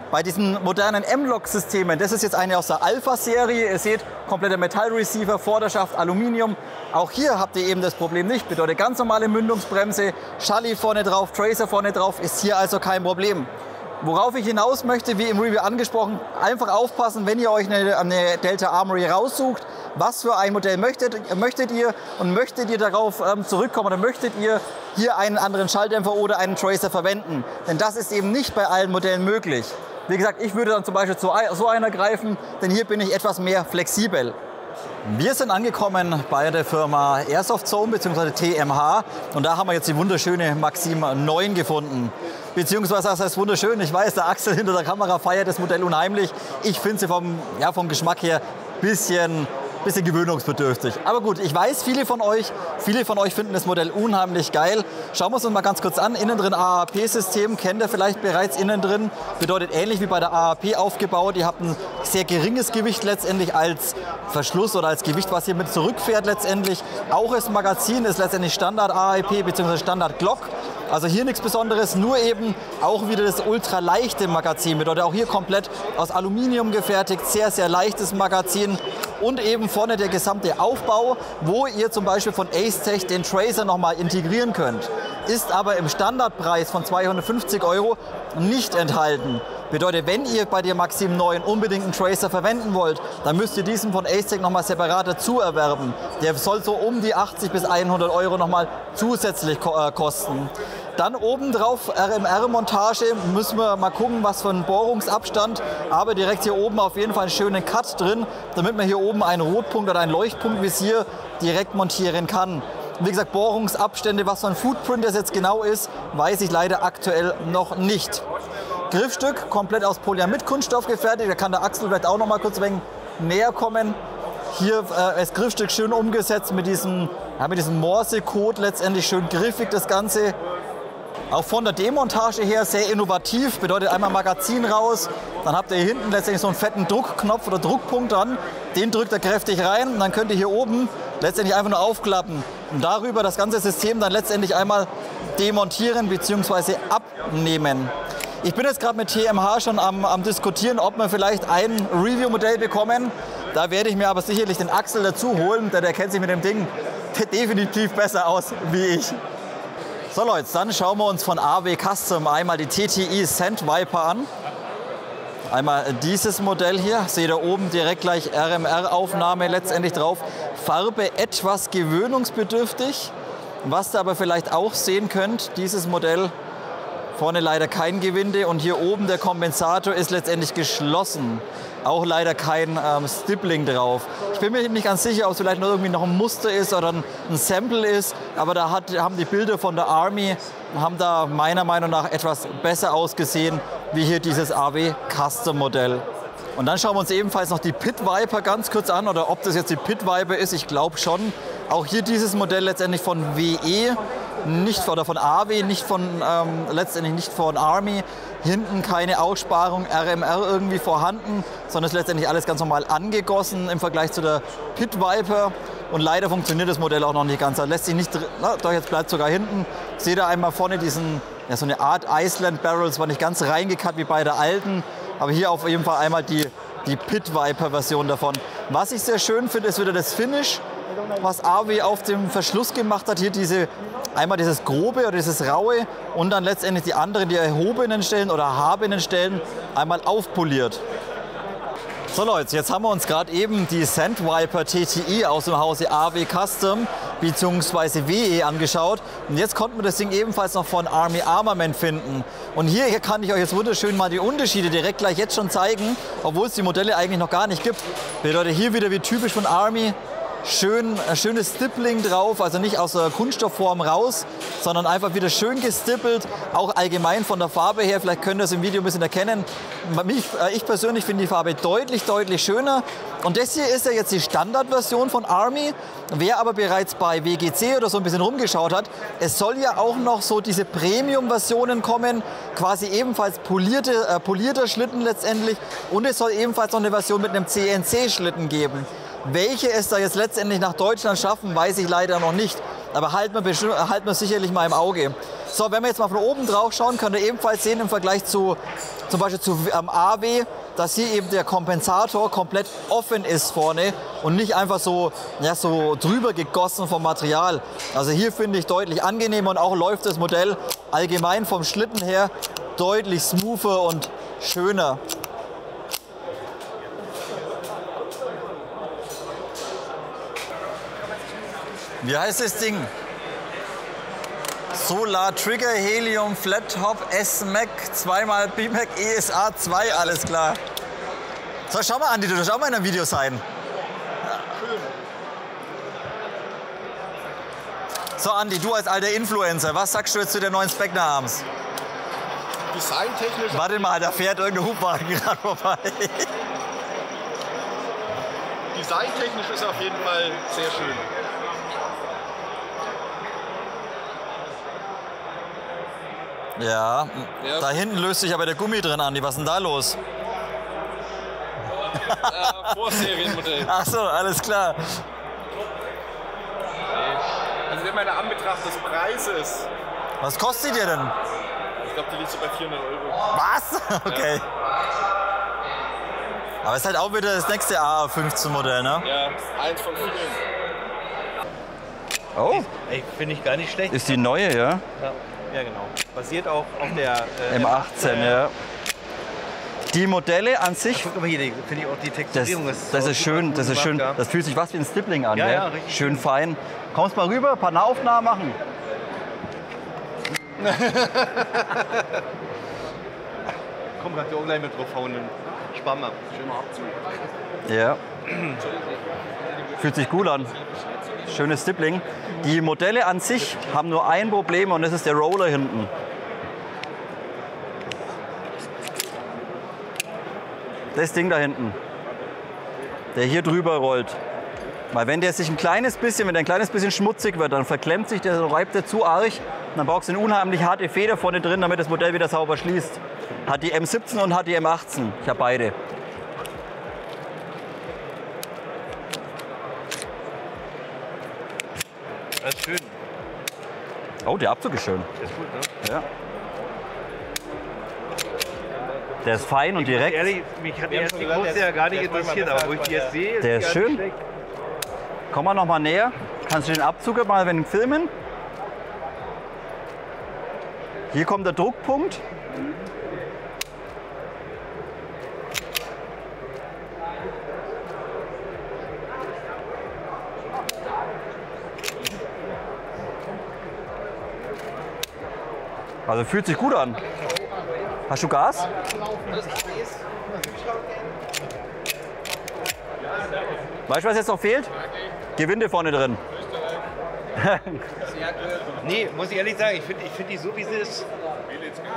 Bei diesen modernen M-Lok-Systemen, das ist jetzt eine aus der Alpha-Serie, ihr seht, kompletter Metallreceiver, Vorderschaft, Aluminium. Auch hier habt ihr eben das Problem nicht, bedeutet ganz normale Mündungsbremse, Schalli vorne drauf, Tracer vorne drauf, ist hier also kein Problem. Worauf ich hinaus möchte, wie im Review angesprochen, einfach aufpassen, wenn ihr euch eine Delta Armory raussucht, was für ein Modell möchtet ihr und möchtet ihr darauf zurückkommen oder möchtet ihr hier einen anderen Schalldämpfer oder einen Tracer verwenden. Denn das ist eben nicht bei allen Modellen möglich. Wie gesagt, ich würde dann zum Beispiel zu so einer greifen, denn hier bin ich etwas mehr flexibel. Wir sind angekommen bei der Firma Airsoft Zone bzw. TMH und da haben wir jetzt die wunderschöne Maxim 9 gefunden. Beziehungsweise, das heißt wunderschön, ich weiß, der Axel hinter der Kamera feiert das Modell unheimlich. Ich finde sie vom Geschmack her bisschen gewöhnungsbedürftig. Aber gut, ich weiß, viele von euch finden das Modell unheimlich geil. Schauen wir uns mal ganz kurz an. Innen drin AAP-System, kennt ihr vielleicht bereits innen drin. Bedeutet ähnlich wie bei der AAP aufgebaut. Ihr habt ein sehr geringes Gewicht letztendlich als Verschluss oder als Gewicht, was hier mit zurückfährt letztendlich. Auch das Magazin ist letztendlich Standard AAP bzw. Standard Glock. Also hier nichts Besonderes, nur eben auch wieder das ultraleichte Magazin. Bedeutet auch hier komplett aus Aluminium gefertigt, sehr, sehr leichtes Magazin. Und eben vorne der gesamte Aufbau, wo ihr zum Beispiel von Ace-Tech den Tracer nochmal integrieren könnt. Ist aber im Standardpreis von 250 € nicht enthalten. Bedeutet, wenn ihr bei der Maxim 9 unbedingt einen Tracer verwenden wollt, dann müsst ihr diesen von Ace-Tech nochmal separat dazu erwerben. Der soll so um die 80 bis 100 € nochmal zusätzlich kosten. Dann obendrauf RMR-Montage, müssen wir mal gucken, was für ein Bohrungsabstand, aber direkt hier oben auf jeden Fall einen schönen Cut drin, damit man hier oben einen Rotpunkt oder ein Leuchtpunktvisier direkt montieren kann. Wie gesagt, Bohrungsabstände, was für ein Footprint das jetzt genau ist, weiß ich leider aktuell noch nicht. Griffstück komplett aus Polyamid-Kunststoff gefertigt, da kann der Axel vielleicht auch noch mal kurz ein wenig näher kommen. Hier das Griffstück schön umgesetzt mit diesem Morse-Code, letztendlich schön griffig das Ganze. Auch von der Demontage her sehr innovativ, bedeutet einmal Magazin raus, dann habt ihr hier hinten letztendlich so einen fetten Druckknopf oder Druckpunkt dran, den drückt ihr kräftig rein und dann könnt ihr hier oben letztendlich einfach nur aufklappen und darüber das ganze System dann letztendlich einmal demontieren bzw. abnehmen. Ich bin jetzt gerade mit TMH schon am diskutieren, ob wir vielleicht ein Review-Modell bekommen. Da werde ich mir aber sicherlich den Axel dazu holen, denn der kennt sich mit dem Ding definitiv besser aus wie ich. So Leute, dann schauen wir uns von AW Custom einmal die TTI Sand Viper an. Einmal dieses Modell hier, seht ihr oben direkt gleich RMR-Aufnahme letztendlich drauf. Farbe etwas gewöhnungsbedürftig. Was ihr aber vielleicht auch sehen könnt, dieses Modell, vorne leider kein Gewinde und hier oben der Kompensator ist letztendlich geschlossen. Auch leider kein Stippling drauf. Ich bin mir nicht ganz sicher, ob es vielleicht noch ein Muster ist oder ein Sample ist, aber da haben die Bilder von der Army haben da meiner Meinung nach etwas besser ausgesehen, wie hier dieses AW Custom Modell. Und dann schauen wir uns ebenfalls noch die Pit Viper ganz kurz an, oder ob das jetzt die Pit Viper ist, ich glaube schon. Auch hier dieses Modell letztendlich von WE, von AW, letztendlich nicht von Army. Hinten keine Aussparung, RMR irgendwie vorhanden, sondern ist letztendlich alles ganz normal angegossen im Vergleich zu der Pit Viper. Und leider funktioniert das Modell auch noch nicht ganz. Da lässt sich nicht, doch jetzt bleibt sogar hinten. Seht ihr einmal vorne so eine Art Iceland Barrels, war nicht ganz reingecut wie bei der alten. Aber hier auf jeden Fall einmal die Pit Viper Version davon. Was ich sehr schön finde, ist wieder das Finish, was AW auf dem Verschluss gemacht hat. Hier einmal dieses grobe oder dieses raue und dann letztendlich die anderen, die erhobenen Stellen oder erhabenen Stellen einmal aufpoliert. So Leute, jetzt haben wir uns gerade eben die Sand Viper TTI aus dem Hause AW Custom bzw. WE angeschaut. Und jetzt konnten wir das Ding ebenfalls noch von Army Armament finden. Und hier kann ich euch jetzt wunderschön mal die Unterschiede direkt gleich jetzt schon zeigen, obwohl es die Modelle eigentlich noch gar nicht gibt. Bedeutet hier wieder wie typisch von Army schönes Stippling drauf, also nicht aus der Kunststoffform raus, sondern einfach wieder schön gestippelt, auch allgemein von der Farbe her, vielleicht könnt ihr es im Video ein bisschen erkennen. Ich persönlich finde die Farbe deutlich schöner und das hier ist ja jetzt die Standardversion von Army. Wer aber bereits bei WGC oder so ein bisschen rumgeschaut hat, es soll ja auch noch so diese Premium-Versionen kommen, quasi ebenfalls polierter Schlitten letztendlich und es soll ebenfalls noch eine Version mit einem CNC-Schlitten geben. Welche es da jetzt letztendlich nach Deutschland schaffen, weiß ich leider noch nicht. Aber halten wir sicherlich mal im Auge. So, wenn wir jetzt mal von oben drauf schauen, könnt ihr ebenfalls sehen im Vergleich zu zum Beispiel zu AW, dass hier eben der Kompensator komplett offen ist vorne und nicht einfach so, ja, so drüber gegossen vom Material. Also hier finde ich deutlich angenehmer und auch läuft das Modell allgemein vom Schlitten her deutlich smoother und schöner. Wie heißt das Ding? Solar Trigger Helium Flat Top S-Mac, zweimal BMAC ESA 2, alles klar. So, schau mal, Andi, du darfst auch mal in einem Video sein. So, Andi, du als alter Influencer, was sagst du jetzt zu den neuen Spectre Arms? Designtechnisch. Warte mal, da fährt irgendein Hubwagen gerade vorbei. Designtechnisch ist er auf jeden Fall sehr schön. Ja, da hinten löst sich aber der Gummi drin, Andi. Was ist denn da los? Vorserienmodell. Ach so, alles klar. Also wenn man in Anbetracht des Preises, Was kostet die dir denn? ich glaube, die liegt so bei 400 €. Was? Okay. Aber es ist halt auch wieder das nächste AA15-Modell, ne? Ja, eins von vielen. Oh, Ey, finde ich gar nicht schlecht. ist die neue, ja? Ja, genau. Basiert auch auf der M18, ja. Die Modelle an sich, Guck mal hier, finde ich auch die das Texturierung. ist schön, das ist schön. Das fühlt sich was wie ein Stippling an, Ja, gell? ja, richtig. Schön fein. Kommst mal rüber, ein paar Nahaufnahmen machen. Komm, kannst du auch gleich mit draufhauen. Spann mal. Schöner Abzug. Ja. Fühlt sich gut an. Schönes Stippling. Die Modelle an sich haben nur ein Problem und das ist der Roller hinten. Das Ding da hinten, der hier drüber rollt. Weil wenn der sich ein kleines bisschen schmutzig wird, dann verklemmt sich der, reibt der zu arg. Und dann brauchst du eine unheimlich harte Feder vorne drin, damit das Modell wieder sauber schließt. Hat die M17 und hat die M18. Ich habe beide. Das ist schön. Oh, der Abzug ist schön. Das ist gut, ne? Ja. Der ist fein und direkt. Ehrlich, mich hat erst die Größe ja gar nicht interessiert, aber wo ich die jetzt sehe, Der ist die gar nicht schön. schlecht. Komm mal noch mal näher. Kannst du den Abzug mal filmen? Hier kommt der Druckpunkt. Also fühlt sich gut an. Hast du Gas? Weißt du, was jetzt noch fehlt? Gewinde vorne drin. Nee, muss ich ehrlich sagen, ich find die so, wie sie ist.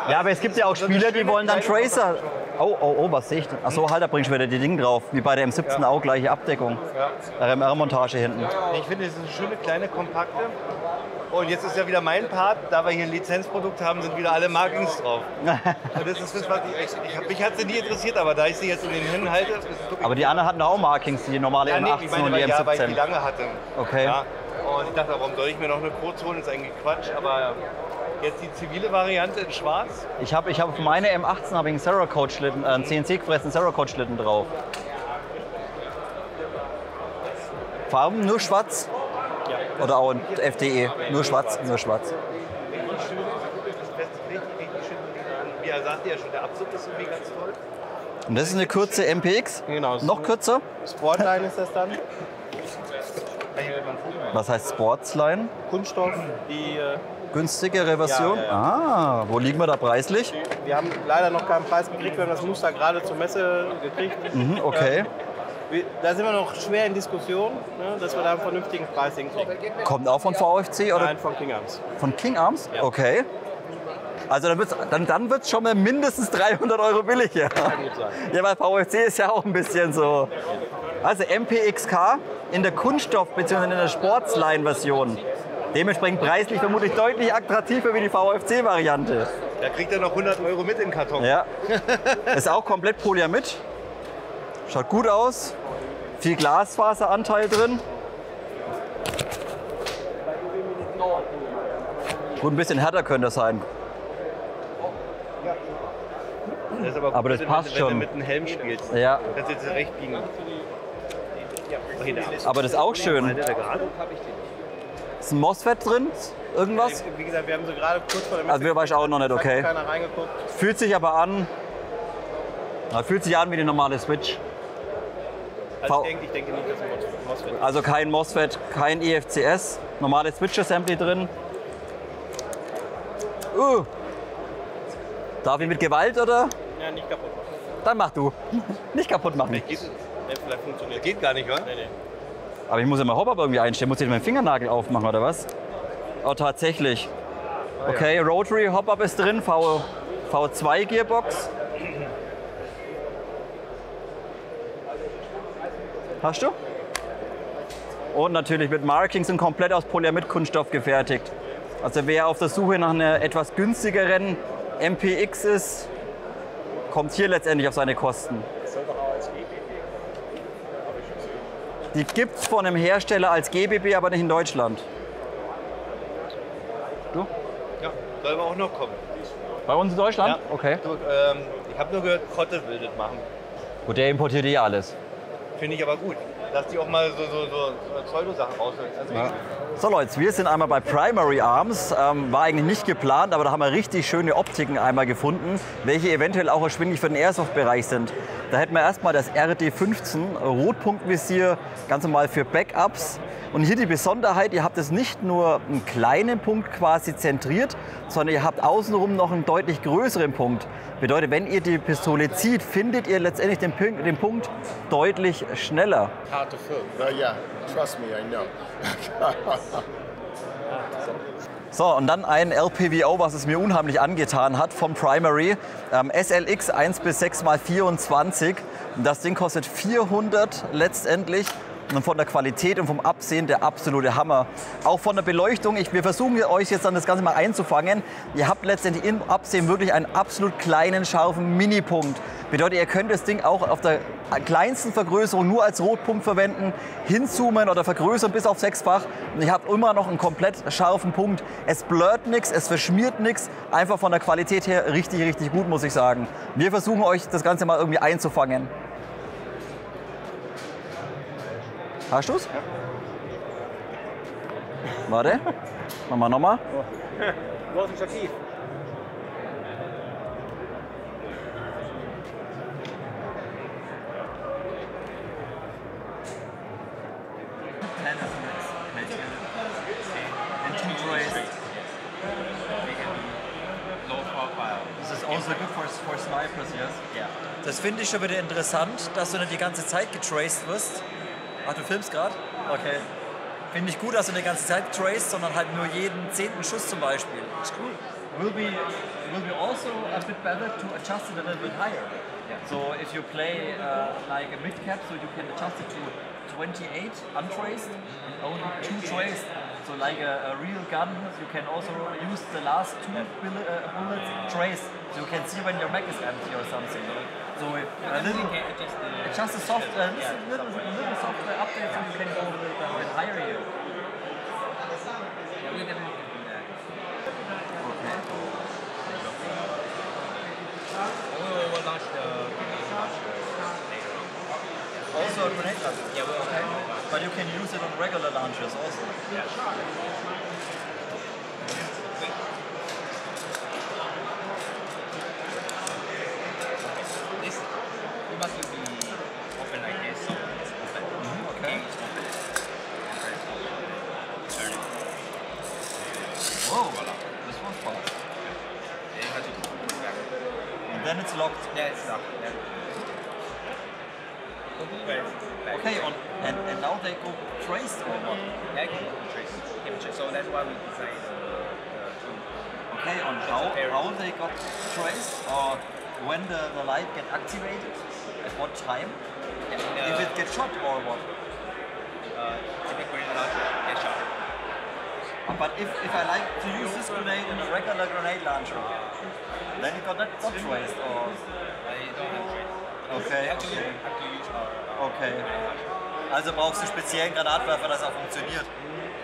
Ja, aber es gibt ja auch Spieler, die wollen dann Tracer. Oh, was sehe ich denn? Achso, halt, da bringst du wieder die Dinge drauf. Wie bei der M17 auch, gleiche Abdeckung. RMR-Montage hinten. Ich finde, es ist eine schöne, kleine, kompakte. Und jetzt ist ja wieder mein Part, da wir hier ein Lizenzprodukt haben, sind wieder alle Markings drauf. Und das ist das, was mich hat sie nie interessiert, aber da ich sie jetzt in den Händen halte, ist es wirklich. Aber die anderen hatten auch Markings, die normale ja, nee, M18 ich meine, und die ja, weil ich die M17. lange hatte. Okay. Ja. Und ich dachte, warum soll ich mir noch eine Kurz holen? Das ist eigentlich Quatsch, aber jetzt die zivile Variante in schwarz. Ich habe auf meine M18 habe ich einen Cerakote-Schlitten, einen CNC-gepressten Cerakote-Schlitten drauf. Farben nur schwarz? Ja. Oder auch ein FDE? Nur schwarz, nur schwarz. Richtig schön, richtig schön. Wie er sagte ja schon, der Abzug ist irgendwie ganz toll. Und das ist eine kurze MPX? Genau. Noch kürzer? Sportline ist das dann. Was heißt Sportsline? Kunststoff. Die, Günstigere Version? Ja, ja, Ah, wo liegen wir da preislich? wir haben leider noch keinen Preis gekriegt, wir haben das Muster gerade zur Messe gekriegt. Mhm, okay. Da sind wir noch schwer in Diskussion, ne, dass wir da einen vernünftigen Preis hinkriegen. Kommt auch von VFC oder? Nein, von King Arms. Von King Arms? Ja. Okay. Also dann wird's schon mal mindestens 300 € billiger. Kann gut sein. Ja, weil VFC ist ja auch ein bisschen so. Also MPXK in der Kunststoff- bzw. in der Sportsline-Version. Dementsprechend preislich vermutlich deutlich attraktiver wie die VFC-Variante. Da kriegt er noch 100 € mit in den Karton. Ja. Ist auch komplett Polyamid. Schaut gut aus. Viel Glasfaseranteil drin. Gut, ein bisschen härter könnte das sein. Das ist aber, Aber das wenn, passt wenn schon. du mit einem Helm spielst. Ja. Kannst du jetzt recht biegen. Aber das ist auch schön. Ist ein MOSFET drin? Irgendwas? Wie gesagt, wir haben so gerade kurz vor der Also wir weiß auch noch nicht, okay. Hat keiner reingeguckt. Fühlt sich aber an. Fühlt sich an wie die normale Switch. Also ich denke nicht, dass ein MOSFET. Also kein MOSFET, kein EFCS. Normale Switch-Assembly drin. Darf ich mit Gewalt oder? Ja, nicht kaputt machen. Dann mach du. Nicht kaputt machen. Ja, vielleicht funktioniert. Geht gar nicht, oder? Nee. Aber ich muss ja mal Hop-Up irgendwie einstellen. Muss ich meinen Fingernagel aufmachen oder was? Oh, tatsächlich. Okay, Rotary Hop-Up ist drin. V2 Gearbox. Hast du? Und natürlich mit Markings und komplett aus Polyamid-Kunststoff gefertigt. Also wer auf der Suche nach einer etwas günstigeren MPX ist, kommt hier letztendlich auf seine Kosten. Die gibt es von einem Hersteller als GBB, aber nicht in Deutschland. Du? Ja, soll aber auch noch kommen. Bei uns in Deutschland? Ja. Okay. Du, ich habe nur gehört, Kotte will das machen. Gut, der importiert ja alles. Finde ich aber gut. Dass die auch mal so Pseudo-Sachen rausholen. Also So Leute, wir sind einmal bei Primary Arms. War eigentlich nicht geplant, aber da haben wir richtig schöne Optiken einmal gefunden, welche eventuell auch erschwinglich für den Airsoft-Bereich sind. Da hätten wir erstmal das RD15 Rotpunktvisier, ganz normal für Backups. Und hier die Besonderheit, ihr habt es nicht nur einen kleinen Punkt quasi zentriert, sondern ihr habt außenrum noch einen deutlich größeren Punkt. Bedeutet, wenn ihr die Pistole zieht, findet ihr letztendlich den Punkt deutlich schneller. Hard to fill. But yeah, trust me, I know. So, und dann ein LPVO, was es mir unheimlich angetan hat, vom Primary. SLX 1 bis 6x24. Das Ding kostet 400 letztendlich. Und von der Qualität und vom Absehen der absolute Hammer. Auch von der Beleuchtung, wir versuchen euch jetzt dann das Ganze mal einzufangen. Ihr habt letztendlich im Absehen wirklich einen absolut kleinen, scharfen Minipunkt. Bedeutet, ihr könnt das Ding auch auf der kleinsten Vergrößerung nur als Rotpunkt verwenden, hinzoomen oder vergrößern bis auf 6-fach. Und ihr habt immer noch einen komplett scharfen Punkt. Es blurrt nichts, es verschmiert nichts. Einfach von der Qualität her richtig, richtig gut, muss ich sagen. Wir versuchen euch das Ganze mal irgendwie einzufangen. Hast du's? Ja. Warte. Machen wir nochmal. Wo ist ein Stativ? Das ist also good for snipers, yes? Ja. Das finde ich schon wieder interessant, dass du nicht die ganze Zeit getraced wirst. Ach, du filmst gerade? Okay. Finde ich gut, dass du nicht die ganze Zeit traced, sondern halt nur jeden 10. Schuss zum Beispiel. Ist cool. Will be also a bit better to adjust it a little bit higher. Yeah. So if you play like a mid cap, so you can adjust it to 28 untraced and only 2 traced. So like a real gun, you can also use the last 2 bullets traced. So you can see when your mag is empty or something. So a little, just a soft, little software update, so you can go a little bit higher here. Yeah, we can do that. Okay. We will launch the grenade launcher later on. Also a grenade launcher? Yeah, we'll okay. But you can use it on regular launchers also? Yeah. This, you must be open like this, so it's open. Okay. It's open. Turn it. Whoa, Voila. this one's fast. Then you have to put it back. And then it's locked. Yeah, it's locked. Yeah. Okay, and now they go traced or what? Yeah, chemistry. So that's why we design the tool. Okay, on how they got traced or when the light get activated? At what time? If it gets shot or what? Typically launcher get shot. But if I like to use this grenade in a regular grenade launcher, then it got not traced or? I don't have trace. Okay, Have to okay. use our Okay. Also brauchst du einen speziellen Granatwerfer, dass er funktioniert.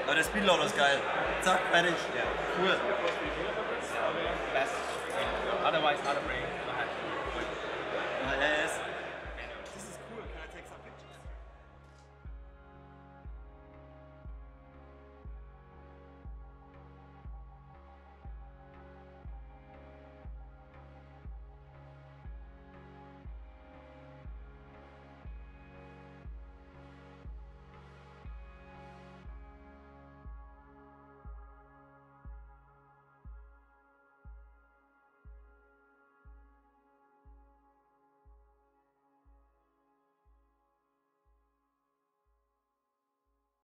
Aber der Speedloader ist geil. Zack, fertig. Cool. best. Otherwise, not a brain.